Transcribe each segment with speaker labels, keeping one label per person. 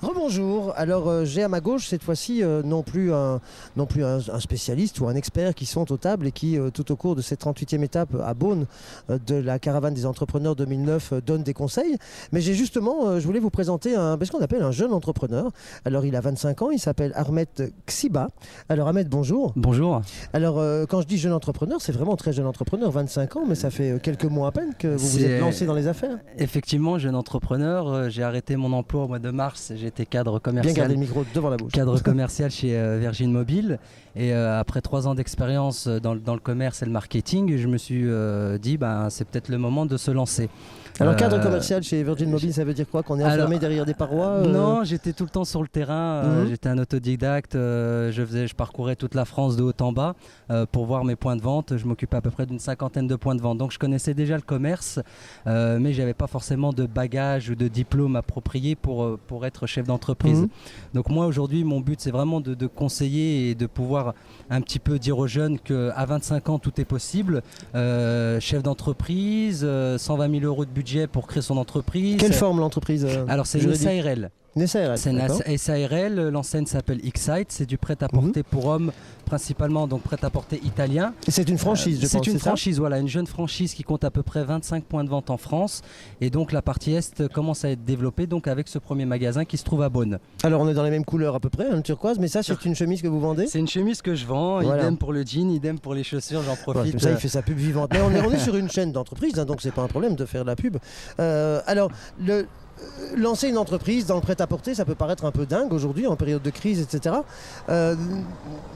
Speaker 1: Rebonjour. Alors j'ai à ma gauche cette fois-ci non plus un spécialiste ou un expert qui sont aux tables et qui tout au cours de cette 38e étape à Beaune de la caravane des entrepreneurs 2009 donne des conseils. Mais j'ai justement, je voulais vous présenter ce qu'on appelle un jeune entrepreneur. Alors il a 25 ans, il s'appelle Ahmed Xiba. Alors Ahmed, bonjour.
Speaker 2: Bonjour.
Speaker 1: Alors quand je dis jeune entrepreneur, c'est vraiment très jeune entrepreneur, 25 ans, mais ça fait quelques mois à peine que vous vous êtes lancé dans les affaires.
Speaker 2: Effectivement, jeune entrepreneur, j'ai arrêté mon emploi au mois de mars. J'étais cadre commercial.
Speaker 1: Bien garder le micro devant la bouche.
Speaker 2: Cadre commercial chez Virgin Mobile. Et après 3 ans d'expérience dans le commerce et le marketing, je me suis dit c'est peut-être le moment de se lancer.
Speaker 1: Alors cadre commercial chez Virgin Mobile, ça veut dire quoi? Qu'on est enfermé derrière des parois
Speaker 2: Non, j'étais tout le temps sur le terrain. J'étais un autodidacte. Je parcourais toute la France de haut en bas pour voir mes points de vente. Je m'occupais à peu près d'une 50aine de points de vente. Donc je connaissais déjà le commerce, mais je n'avais pas forcément de bagage ou de diplôme approprié pour être chef d'entreprise. Donc moi aujourd'hui, mon but c'est vraiment de conseiller et de pouvoir un petit peu dire aux jeunes qu'à 25 ans tout est possible. Chef d'entreprise, 120 000 € de budget pour créer son entreprise.
Speaker 1: Quelle forme l'entreprise
Speaker 2: Alors c'est une SARL. C'est une SARL, l'enseigne s'appelle Excite, c'est du prêt-à-porter pour hommes, principalement donc prêt-à-porter italien.
Speaker 1: Et c'est une franchise, je pense.
Speaker 2: C'est une franchise, voilà, une jeune franchise qui compte à peu près 25 points de vente en France. Et donc la partie Est commence à être développée donc avec ce premier magasin qui se trouve à Beaune.
Speaker 1: Alors on est dans les mêmes couleurs à peu près, le turquoise, mais ça c'est une chemise que vous vendez?
Speaker 2: C'est une chemise que je vends, voilà. Idem pour le jean, idem pour les chaussures, j'en profite.
Speaker 1: Voilà, comme ça il fait sa pub vivante. Mais on est sur une chaîne d'entreprise, donc c'est pas un problème de faire de la pub. Lancer une entreprise dans le prêt-à-porter, ça peut paraître un peu dingue aujourd'hui, en période de crise, etc.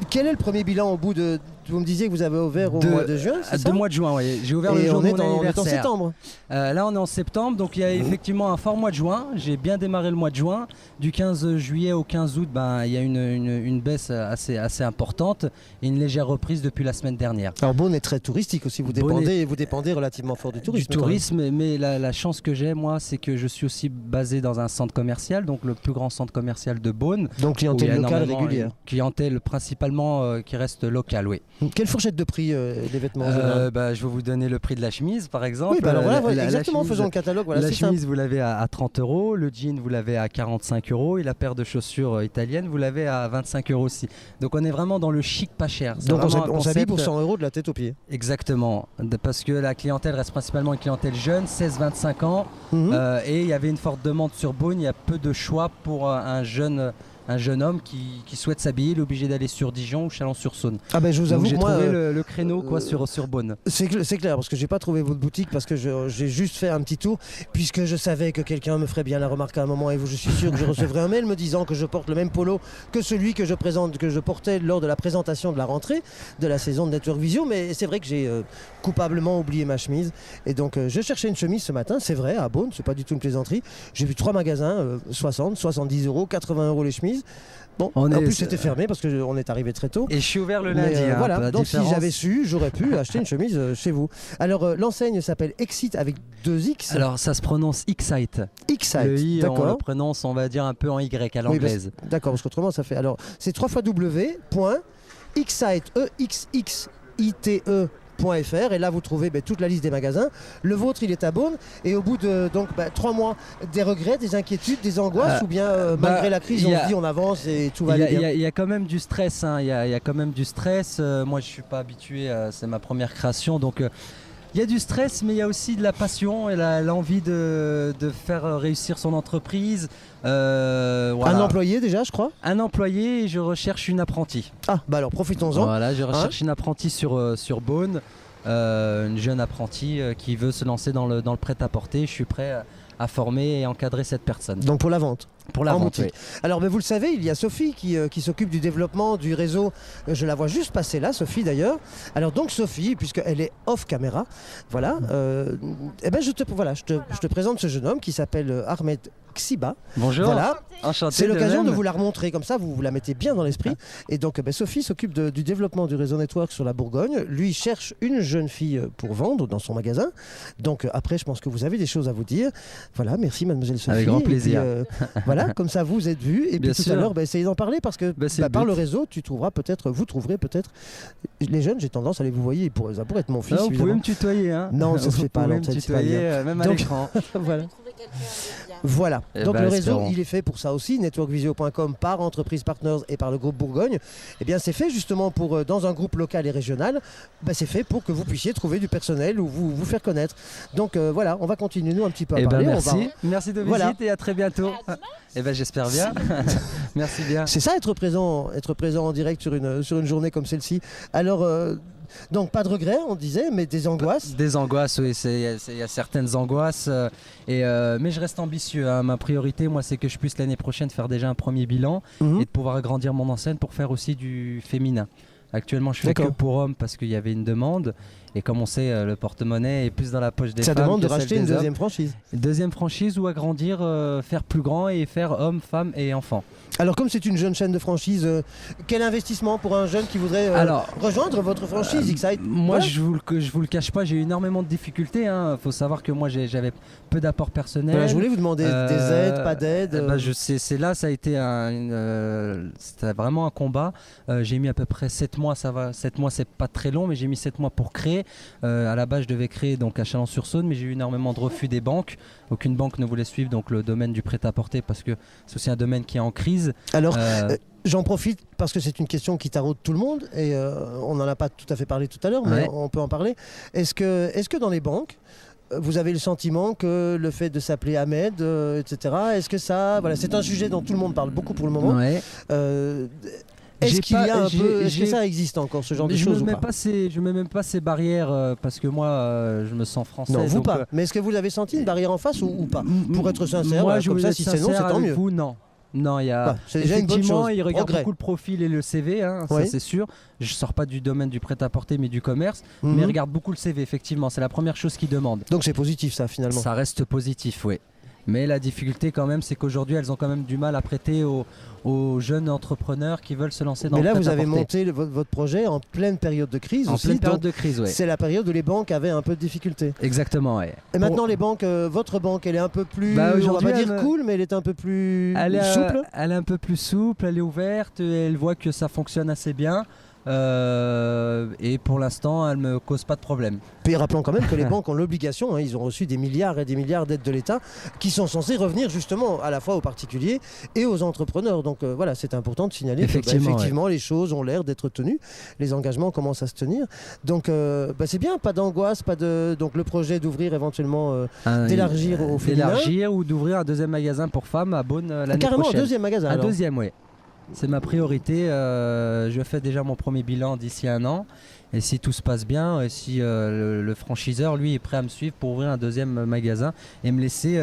Speaker 1: Quel est le premier bilan au bout de... Vous me disiez que vous avez ouvert au mois de juin, c'est ça?
Speaker 2: 2 mois de juin, oui. J'ai ouvert le jour de mon anniversaire.
Speaker 1: On est en septembre.
Speaker 2: Là, on est en septembre, donc il y a effectivement un fort mois de juin. J'ai bien démarré le mois de juin. Du 15 juillet au 15 août, il y a une baisse assez importante et une légère reprise depuis la semaine dernière.
Speaker 1: Alors Beaune est très touristique aussi, vous dépendez relativement fort du tourisme.
Speaker 2: Du tourisme, mais la chance que j'ai, moi, c'est que je suis aussi basé dans un centre commercial, donc le plus grand centre commercial de Beaune.
Speaker 1: Donc clientèle locale régulière.
Speaker 2: Clientèle principalement qui reste locale, oui.
Speaker 1: Quelle fourchette de prix des vêtements
Speaker 2: je vais vous donner le prix de la chemise, par exemple.
Speaker 1: Oui, exactement, faisons le catalogue. Voilà,
Speaker 2: la chemise, vous l'avez à 30 €, le jean, vous l'avez à 45 € et la paire de chaussures italiennes, vous l'avez à 25 € aussi. Donc on est vraiment dans le chic pas cher.
Speaker 1: Donc on s'habille pour 100 € de la tête aux pieds.
Speaker 2: Exactement, parce que la clientèle reste principalement une clientèle jeune, 16-25 ans, et il y avait une forte demande sur Beaune. Il y a peu de choix pour un jeune homme qui souhaite s'habiller. Il est obligé d'aller sur Dijon ou Chalon-sur-Saône.
Speaker 1: Je vous avoue,
Speaker 2: j'ai trouvé le créneau sur Beaune.
Speaker 1: C'est clair, parce que j'ai pas trouvé votre boutique, parce que j'ai juste fait un petit tour, puisque je savais que quelqu'un me ferait bien la remarque à un moment, et je suis sûr que je recevrai un mail me disant que je porte le même polo que celui que je portais lors de la présentation de la rentrée de la saison de Network Vision. Mais c'est vrai que j'ai coupablement oublié ma chemise, et donc je cherchais une chemise ce matin, c'est vrai, à Beaune, c'est pas du tout une plaisanterie. J'ai vu 3 magasins, 60, 70 €, 80 € les chemises. Bon, en plus c'était fermé parce qu'on est arrivé très tôt.
Speaker 2: Et je suis ouvert le lundi.
Speaker 1: Voilà, donc si j'avais su, j'aurais pu acheter une chemise chez vous. Alors l'enseigne s'appelle Excite avec 2 X.
Speaker 2: Alors ça se prononce Excite.
Speaker 1: Excite,
Speaker 2: le I,
Speaker 1: d'accord.
Speaker 2: On le prononce, on va dire un peu en Y à l'anglaise.
Speaker 1: Oui, d'accord, parce qu'autrement ça fait... Alors c'est www.excite.fr, et là vous trouvez toute la liste des magasins. Le vôtre il est à Beaune, et au bout de 3 mois, des regrets, des inquiétudes, des angoisses, ou bien malgré la crise on se dit on avance et tout va aller bien?
Speaker 2: Il y a quand même du stress, il y a quand même du stress. Moi je suis pas habitué, c'est ma première création, donc il y a du stress, mais il y a aussi de la passion et l'envie de faire réussir son entreprise. Voilà.
Speaker 1: Un employé déjà, je crois?
Speaker 2: Un employé, et je recherche une apprentie.
Speaker 1: Alors profitons-en.
Speaker 2: Voilà, je recherche une apprentie sur Beaune, une jeune apprentie qui veut se lancer dans le prêt-à-porter. Je suis prêt à former et encadrer cette personne.
Speaker 1: Donc pour la vente?
Speaker 2: Pour la vente, oui.
Speaker 1: Alors vous le savez, il y a Sophie qui s'occupe du développement du réseau. Je la vois juste passer là, Sophie d'ailleurs. Alors donc Sophie, puisqu'elle est off caméra, voilà, je te présente ce jeune homme qui s'appelle Ahmed Xiba.
Speaker 2: Bonjour.
Speaker 1: Voilà.
Speaker 2: Enchanté.
Speaker 1: C'est l'occasion de vous la remontrer, comme ça vous la mettez bien dans l'esprit. Et donc Sophie s'occupe du développement du réseau Network sur la Bourgogne. Lui cherche une jeune fille pour vendre dans son magasin. Donc après je pense que vous avez des choses à vous dire. Voilà, merci mademoiselle Sophie.
Speaker 2: Avec grand plaisir.
Speaker 1: Et puis, voilà, comme ça vous êtes vus. Et puis tout à l'heure, essayez d'en parler, parce que par le réseau, vous trouverez peut-être les jeunes. J'ai tendance à les vous voyez, ça pourrait être mon fils.
Speaker 2: Vous pouvez me tutoyer, hein.
Speaker 1: Non, ça se fait pas à l'antenne, c'est pas bien.
Speaker 2: Même à l'écran.
Speaker 1: Voilà. Voilà,
Speaker 2: Eh
Speaker 1: donc
Speaker 2: ben,
Speaker 1: le réseau,
Speaker 2: espérons.
Speaker 1: il est fait pour ça aussi, networkvisio.com par Entreprise Partners et par le groupe Bourgogne. Eh bien, c'est fait justement pour, dans un groupe local et régional, c'est fait pour que vous puissiez trouver du personnel ou vous faire connaître. Donc voilà, on va continuer nous un petit peu à
Speaker 2: Eh ben,
Speaker 1: parler.
Speaker 2: merci. Merci de visite
Speaker 1: Voilà.
Speaker 2: et à très bientôt. Eh ben, j'espère bien. Merci bien.
Speaker 1: C'est ça être présent en direct sur une journée comme celle-ci. Alors, donc pas de regrets, on disait, mais des angoisses.
Speaker 2: Des angoisses, oui, il y a certaines angoisses, mais je reste ambitieux, hein. Ma priorité, moi, c'est que je puisse l'année prochaine faire déjà un premier bilan
Speaker 1: Mhm.
Speaker 2: et de pouvoir agrandir mon enseigne pour faire aussi du féminin. Actuellement, je fais que
Speaker 1: D'accord.
Speaker 2: pour hommes parce qu'il y avait une demande. Et comme on sait, le porte-monnaie est plus dans la poche des
Speaker 1: Ça
Speaker 2: femmes
Speaker 1: demande de
Speaker 2: que celle
Speaker 1: racheter
Speaker 2: des
Speaker 1: une
Speaker 2: hommes.
Speaker 1: deuxième franchise.
Speaker 2: Deuxième franchise ou agrandir, faire plus grand et faire hommes, femmes et enfants.
Speaker 1: Alors comme c'est une jeune chaîne de franchise, quel investissement pour un jeune qui voudrait
Speaker 2: Alors,
Speaker 1: rejoindre votre franchise Excite?
Speaker 2: Moi,
Speaker 1: Voilà.
Speaker 2: je vous le cache pas, j'ai eu énormément de difficultés. Il faut savoir que moi, j'avais peu d'apport personnel.
Speaker 1: Voilà, je voulais vous demander des aides, pas d'aides.
Speaker 2: C'est là, ça a été c'était vraiment un combat. J'ai mis à peu près 7 mois. 7 mois, c'est pas très long, mais j'ai mis 7 mois pour créer. À la base, je devais créer donc à Chalon-sur-Saône, mais j'ai eu énormément de refus des banques. Aucune banque ne voulait suivre donc le domaine du prêt-à-porter parce que c'est aussi un domaine qui est en crise.
Speaker 1: Alors, j'en profite parce que c'est une question qui taraude tout le monde et on n'en a pas tout à fait parlé tout à l'heure, mais
Speaker 2: Ouais.
Speaker 1: on peut en parler. Est-ce que dans les banques, vous avez le sentiment que le fait de s'appeler Ahmed, etc., est-ce que ça... Voilà, c'est un sujet dont tout le monde parle beaucoup pour le moment.
Speaker 2: Ouais.
Speaker 1: Est-ce
Speaker 2: J'ai
Speaker 1: qu'il y a
Speaker 2: pas-
Speaker 1: un peu... Est-ce
Speaker 2: j'ai-
Speaker 1: que ça existe encore, ce genre de
Speaker 2: je
Speaker 1: choses
Speaker 2: ne
Speaker 1: ou
Speaker 2: mets
Speaker 1: pas
Speaker 2: pas je mets même pas ces barrières parce que moi, je me sens français.
Speaker 1: Non, vous
Speaker 2: donc,
Speaker 1: pas. Mais est-ce que vous avez senti une barrière en face ou pas Pour être sincère,
Speaker 2: moi,
Speaker 1: voilà,
Speaker 2: je
Speaker 1: comme
Speaker 2: voulais
Speaker 1: ça,
Speaker 2: être
Speaker 1: si c'est non, c'est
Speaker 2: sincère
Speaker 1: tant
Speaker 2: avec
Speaker 1: mieux.
Speaker 2: vous, non. Non, il y a.
Speaker 1: Bah, c'est déjà une bonne
Speaker 2: Effectivement,
Speaker 1: chose.
Speaker 2: il regarde
Speaker 1: Progrès.
Speaker 2: beaucoup le profil et le CV, hein,
Speaker 1: Oui.
Speaker 2: ça c'est sûr. Je sors pas du domaine du prêt-à-porter, mais du commerce.
Speaker 1: Mhm.
Speaker 2: Mais il regarde beaucoup le CV, effectivement. C'est la première chose qu'il demande.
Speaker 1: Donc c'est positif ça finalement.
Speaker 2: Ça reste positif, oui. Mais la difficulté quand même, c'est qu'aujourd'hui, elles ont quand même du mal à prêter aux jeunes entrepreneurs qui veulent se lancer dans
Speaker 1: Mais
Speaker 2: le
Speaker 1: là, vous avez
Speaker 2: prêt-à-porter.
Speaker 1: monté votre projet en pleine période de crise
Speaker 2: En
Speaker 1: aussi.
Speaker 2: pleine période
Speaker 1: donc
Speaker 2: de crise, oui.
Speaker 1: c'est la période où les banques avaient un peu de difficultés.
Speaker 2: Exactement, oui.
Speaker 1: Et maintenant, les banques, votre banque, elle est un peu plus,
Speaker 2: Bah,
Speaker 1: on va
Speaker 2: aujourd'hui,
Speaker 1: pas dire
Speaker 2: elle me-
Speaker 1: cool, mais elle est un peu plus
Speaker 2: Elle est,
Speaker 1: souple.
Speaker 2: elle est un peu plus souple, elle est ouverte, elle voit que ça fonctionne assez bien. Et pour l'instant, elle me cause pas de problème.
Speaker 1: Puis rappelons quand même que les banques ont l'obligation, ils ont reçu des milliards et des milliards d'aides de l'État qui sont censées revenir justement à la fois aux particuliers et aux entrepreneurs. Donc voilà, c'est important de signaler
Speaker 2: Effectivement,
Speaker 1: les choses ont l'air d'être tenues, les engagements commencent à se tenir. Donc c'est bien, pas d'angoisse, pas de donc le projet d'ouvrir éventuellement d'élargir au féminin.
Speaker 2: D'élargir ou d'ouvrir un deuxième magasin pour femmes à Beaune l'année
Speaker 1: Carrément
Speaker 2: prochaine.
Speaker 1: un deuxième magasin.
Speaker 2: Un
Speaker 1: alors.
Speaker 2: deuxième, oui. C'est ma priorité. Je fais déjà mon premier bilan d'ici 1 an. Et si tout se passe bien, et si le franchiseur, lui, est prêt à me suivre pour ouvrir un deuxième magasin et me laisser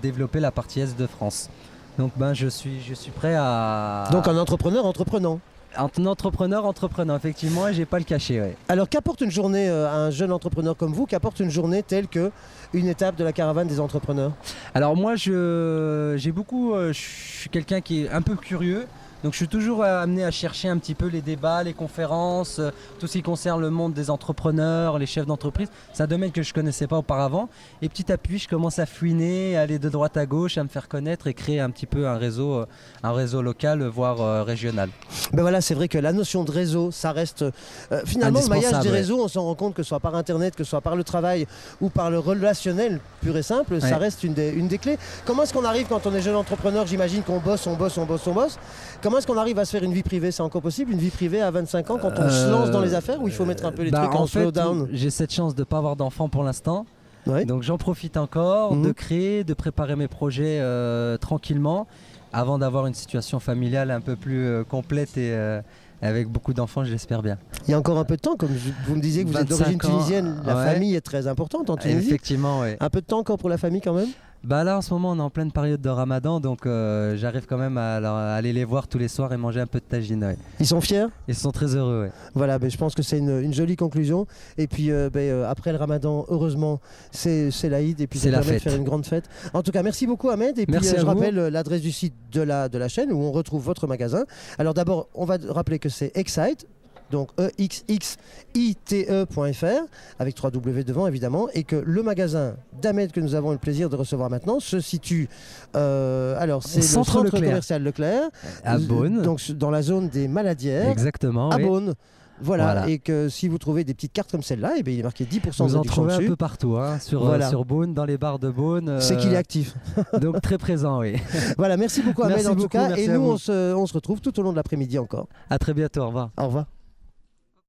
Speaker 2: développer la partie Est de France. Donc je suis prêt à...
Speaker 1: Donc un entrepreneur entreprenant.
Speaker 2: Un entrepreneur, effectivement, et j'ai pas le cacher. Ouais.
Speaker 1: Alors qu'apporte une journée à un jeune entrepreneur comme vous, qu'apporte une journée telle que une étape de la caravane des entrepreneurs?
Speaker 2: Alors moi, je suis quelqu'un qui est un peu curieux. Donc je suis toujours amené à chercher un petit peu les débats, les conférences, tout ce qui concerne le monde des entrepreneurs, les chefs d'entreprise. C'est un domaine que je ne connaissais pas auparavant. Et petit à petit, je commence à fouiner, à aller de droite à gauche, à me faire connaître et créer un petit peu un réseau local, voire régional.
Speaker 1: Ben voilà, c'est vrai que la notion de réseau, ça reste finalement le maillage des réseaux, on s'en rend compte que ce soit par Internet, que ce soit par le travail ou par le relationnel pur et simple, ça reste une des clés. Comment est-ce qu'on arrive quand on est jeune entrepreneur? J'imagine qu'on bosse. Comment est-ce qu'on arrive à se faire une vie privée? C'est encore possible, une vie privée à 25 ans quand on se lance dans les affaires, ou il faut mettre un peu les trucs en slow down?
Speaker 2: J'ai cette chance de ne pas avoir d'enfant pour l'instant.
Speaker 1: Ouais.
Speaker 2: Donc j'en profite encore de créer, de préparer mes projets tranquillement avant d'avoir une situation familiale un peu plus complète et avec beaucoup d'enfants, je l'espère bien.
Speaker 1: Il y a encore un peu de temps, comme vous me disiez que vous êtes d'origine tunisienne, la famille est très importante en Tunisie.
Speaker 2: Effectivement, oui.
Speaker 1: Un peu de temps encore pour la famille quand même?
Speaker 2: Bah là en ce moment on est en pleine période de Ramadan, donc j'arrive quand même à aller les voir tous les soirs et manger un peu de tagine. Ouais.
Speaker 1: Ils sont fiers?
Speaker 2: Ils sont très heureux. Ouais.
Speaker 1: Voilà, je pense que c'est une jolie conclusion. Et puis après le Ramadan, heureusement, c'est l'Aïd et puis ça permet de faire une grande fête. En tout cas, merci beaucoup Ahmed. Et puis je rappelle l'adresse du site de la chaîne où on retrouve votre magasin. Alors d'abord, on va rappeler que c'est Excite. Donc exxite.fr avec 3W devant évidemment, et que le magasin d'Ahmed que nous avons le plaisir de recevoir maintenant se situe c'est le centre commercial Leclerc
Speaker 2: à Beaune,
Speaker 1: donc dans la zone des Maladières.
Speaker 2: Exactement,
Speaker 1: à
Speaker 2: oui.
Speaker 1: Beaune. Voilà. Et que si vous trouvez des petites cartes comme celle-là, il est marqué 10% de
Speaker 2: vous en
Speaker 1: réduction
Speaker 2: trouvez
Speaker 1: dessus.
Speaker 2: un peu partout, hein, sur Beaune, dans les bars de Beaune.
Speaker 1: C'est qu'il est actif.
Speaker 2: Donc très présent, oui.
Speaker 1: Voilà, merci beaucoup Ahmed en tout cas. Et nous,
Speaker 2: on
Speaker 1: on se retrouve tout au long de l'après-midi encore.
Speaker 2: À très bientôt, au revoir.
Speaker 1: Au revoir.